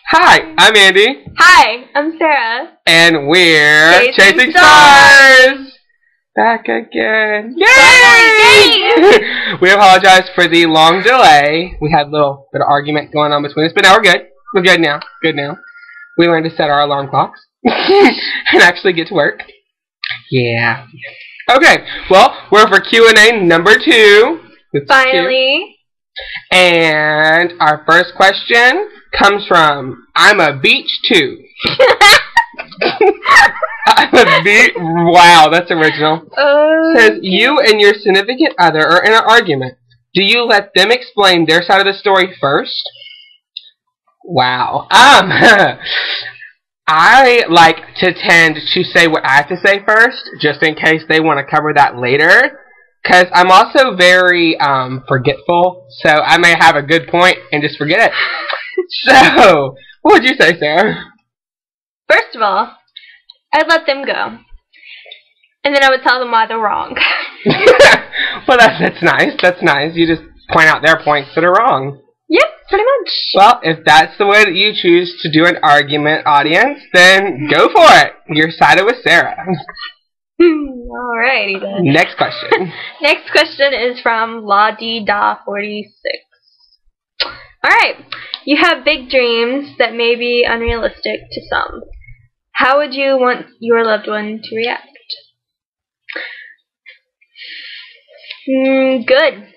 Hi, I'm Andy. Hi, I'm Sarah. And we're Chasing Stars. Back again. Yay! We apologize for the long delay. We had a little bit of argument going on between us, but now we're good. We're good now. Good now. We learned to set our alarm clocks and actually get to work. Yeah. Okay, well, we're for Q&A number 2. Finally. And our first question comes from I'm a beach too. I'm a beach. Wow, that's original. Says you and your significant other are in an argument. Do you let them explain their side of the story first? Wow. I like to tend to say what I have to say first, just in case they want to cover that later. Because I'm also very forgetful, so I may have a good point and just forget it. So, what would you say, Sarah? First of all, I'd let them go. And then I would tell them why they're wrong. Well, that's nice. That's nice. You just point out their points that are wrong. Yep, pretty much. Well, if that's the way that you choose to do an argument, audience, then go for it. You're sided with Sarah. Alrighty then. Next question. Next question is from LaDida46. Alright. You have big dreams that may be unrealistic to some. How would you want your loved one to react? Good.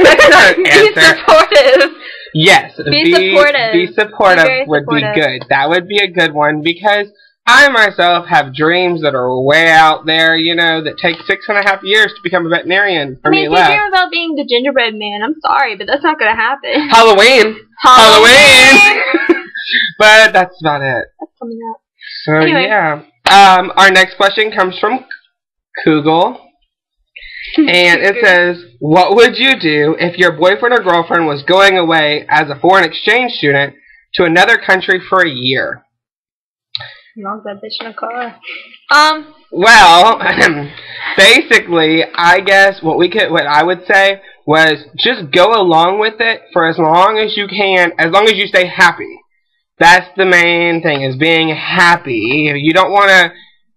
That's not an answer. Be supportive. Yes. Be supportive. Be supportive would supportive. be good. That would be a good one because I myself have dreams that are way out there, you know, that take 6.5 years to become a veterinarian for me if you left. dream about being the gingerbread man, I'm sorry, but that's not going to happen. Halloween! But that's about it. That's coming up. So, anyway. yeah. Our next question comes from Kugel. And it says, what would you do if your boyfriend or girlfriend was going away as a foreign exchange student to another country for a year? Long that bitch in a car. Well, basically, I guess what I would say was just go along with it for as long as you can, as long as you stay happy. That's the main thing, is being happy. You don't want to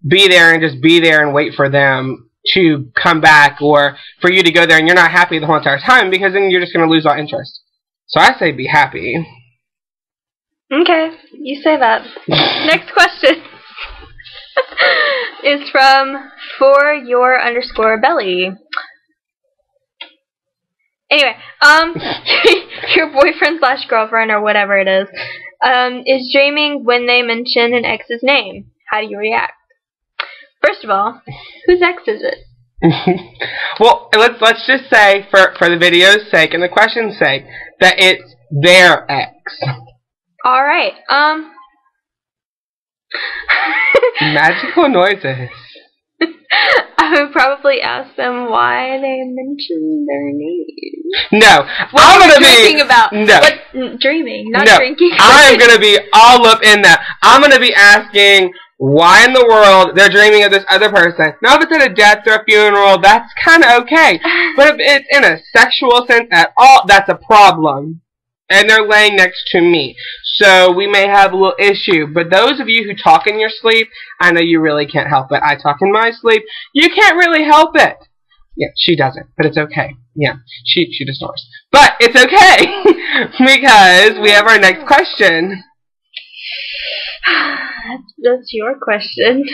be there and just be there and wait for them to come back, or for you to go there and you're not happy the whole entire time, because then you're just going to lose all interest. So I say be happy. Okay, you say that. Next question is from _for_your_belly. Anyway, your boyfriend/girlfriend or whatever it is dreaming when they mention an ex's name. How do you react? First of all, whose ex is it? Well, let's just say, for the video's sake and the question's sake, that it's their ex. Alright, Magical noises. I would probably ask them why they mentioned their name. No, What I'm are gonna you drinking be about? no. What, dreaming, not no, drinking. I'm gonna be all up in that. I'm gonna be asking why in the world they're dreaming of this other person. Now, if it's at a death or a funeral, that's kind of okay. But if it's in a sexual sense at all, that's a problem. And they're laying next to me. So we may have a little issue. But those of you who talk in your sleep, I know you really can't help it. I talk in my sleep. You can't really help it. Yeah, she doesn't. But it's okay. Yeah, she just snores. But it's okay. Because we have our next question. That's your question.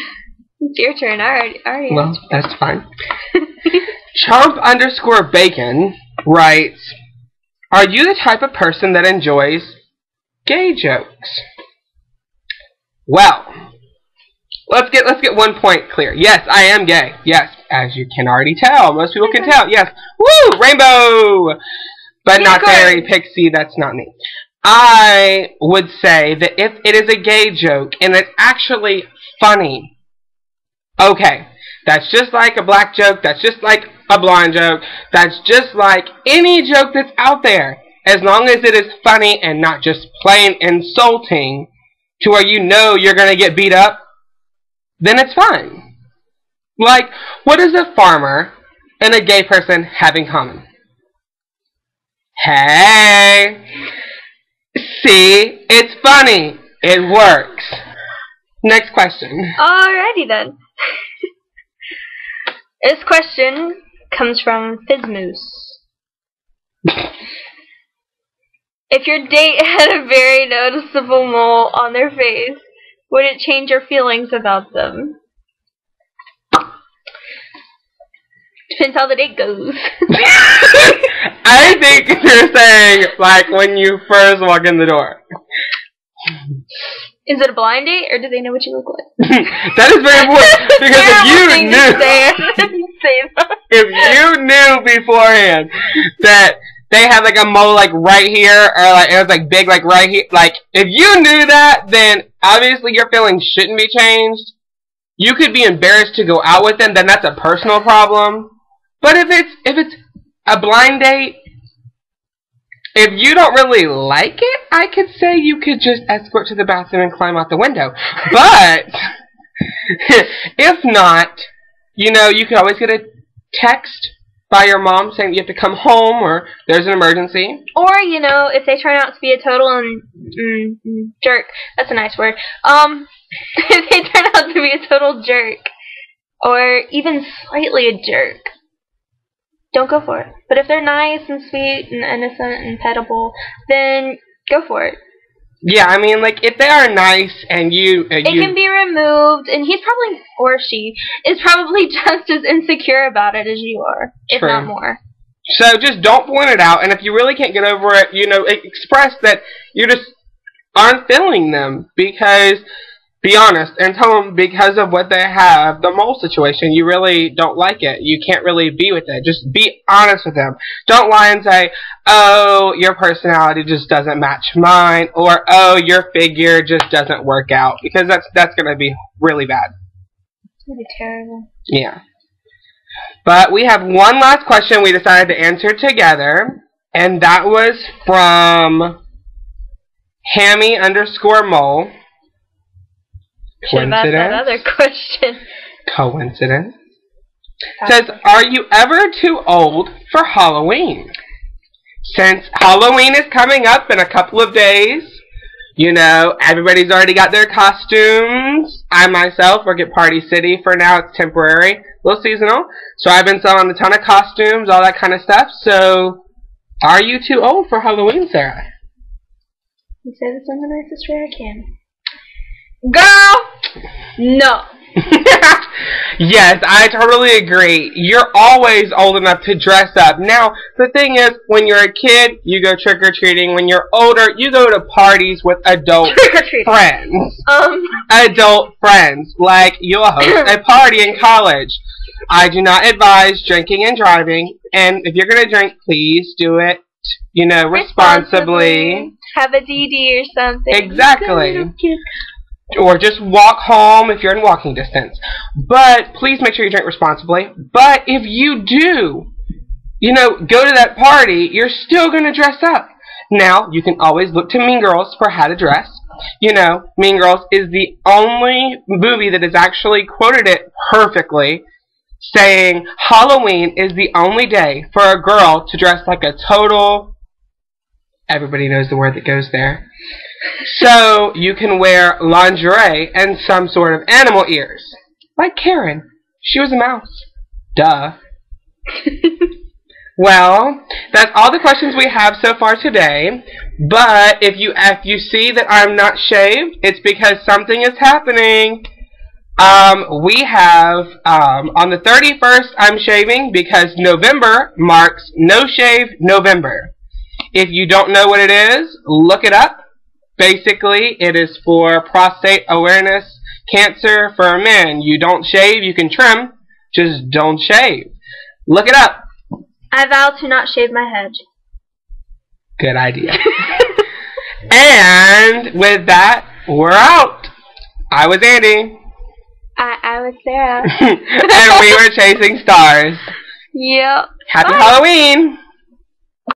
It's your turn. I already Well, answered. that's fine. Chomp_bacon writes, are you the type of person that enjoys gay jokes? Well, let's get one point clear. Yes, I am gay. Yes, as you can already tell. Most people can tell. Yes. Woo! Rainbow! But not fairy, pixie, that's not me. I would say that if it is a gay joke and it's actually funny, okay, that's just like a black joke, that's just like a blonde joke, that's just like any joke that's out there. As long as it is funny and not just plain insulting to where you know you're going to get beat up, then it's fine. Like, what does a farmer and a gay person have in common? Hey! See? It's funny. It works. Next question. Alrighty then. This question comes from Fizzmoose. If your date had a very noticeable mole on their face, would it change your feelings about them? Depends how the date goes. I think you're saying, like, when you first walk in the door. Is it a blind date, or do they know what you look like? That is very important, because if you knew beforehand that they had like a mole like right here, or like it was like big like right here, like if you knew that, then obviously your feelings shouldn't be changed. You could be embarrassed to go out with them, then that's a personal problem. But if it's a blind date, if you don't really like it, I could say you could just escort to the bathroom and climb out the window. But if not, you know, you could always get a text by your mom saying you have to come home or there's an emergency. Or, you know, if they turn out to be a total jerk, that's a nice word. If they turn out to be a total jerk, or even slightly a jerk, don't go for it. But if they're nice and sweet and innocent and petable, then go for it. Yeah, I mean, like, if they are nice and it can be removed, and he's probably, or she, is probably just as insecure about it as you are, if not more. So just don't point it out, and if you really can't get over it, you know, express that you just aren't feeling them, because, be honest, and tell them because of what they have, the mole situation, you really don't like it. You can't really be with it. Just be honest with them. Don't lie and say, oh, your personality just doesn't match mine, or oh, your figure just doesn't work out, because that's going to be really bad. It's going to be terrible. Yeah. But we have one last question we decided to answer together, and that was from Hammy_mole. Should have asked that other question. Coincidence. Says, are you ever too old for Halloween? Since Halloween is coming up in a couple of days, you know, everybody's already got their costumes. I myself work at Party City for now. It's temporary, a little seasonal. So I've been selling a ton of costumes, all that kind of stuff. So, are you too old for Halloween, Sarah? You said it in the nicest way I can. Girl, no. Yes, I totally agree. You're always old enough to dress up. Now, the thing is, when you're a kid, you go trick-or-treating. When you're older, you go to parties with adult friends. Adult friends. Like, you'll host a party in college. I do not advise drinking and driving. And if you're going to drink, please do it, you know, responsibly. Have a DD or something. Exactly. Or just walk home if you're in walking distance. But please make sure you drink responsibly. But if you do, you know, go to that party, you're still going to dress up. Now, you can always look to Mean Girls for how to dress. You know, Mean Girls is the only movie that has actually quoted it perfectly, saying Halloween is the only day for a girl to dress like a total... Everybody knows the word that goes there. So, you can wear lingerie and some sort of animal ears. Like Karen. She was a mouse. Duh. Well, that's all the questions we have so far today. But if you see that I'm not shaved, it's because something is happening. We have, on the 31st, I'm shaving because November marks No Shave November. If you don't know what it is, look it up. Basically, it is for prostate awareness cancer for men. You don't shave, you can trim, just don't shave. Look it up. I vow to not shave my head. Good idea. And with that, we're out. I was Andy. I was Sarah. And we were chasing stars. Yep. Happy Halloween.